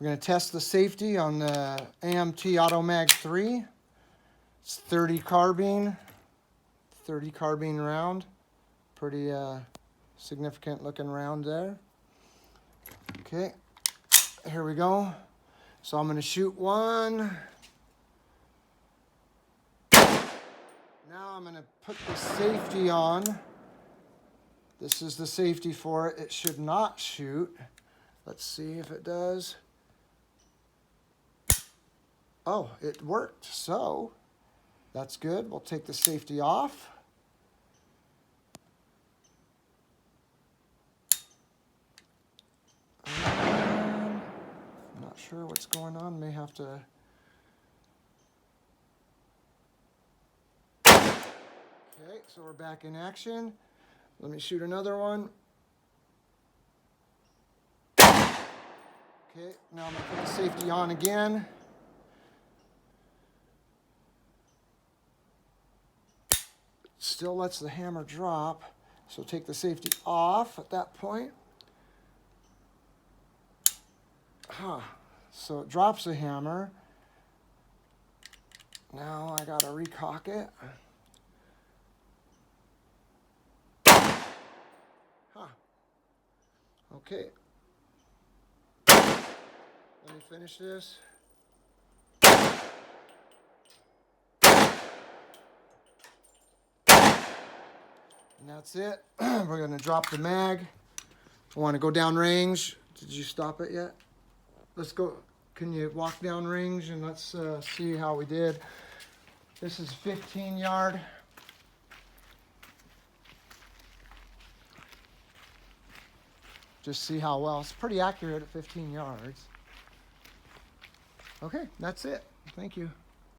We're going to test the safety on the AMT Automag 3. It's 30 carbine round. Pretty significant looking round there. Okay, here we go. So I'm going to shoot one. Now I'm going to put the safety on. This is the safety for it. It should not shoot. Let's see if it does. Oh, it worked. So that's good. We'll take the safety off. I'm not sure what's going on. May have to. Okay, so we're back in action. Let me shoot another one. Okay, now I'm going to put the safety on again. Still lets the hammer drop, so take the safety off at that point. So it drops the hammer. Now I gotta recock it. Okay. Let me finish this. And that's it. We're going to drop the mag. I want to go down range. Did you stop it yet? Let's go. Can you walk down range and let's see how we did. This is 15 yard. Just see how well. It's pretty accurate at 15 yards. Okay, that's it. Thank you.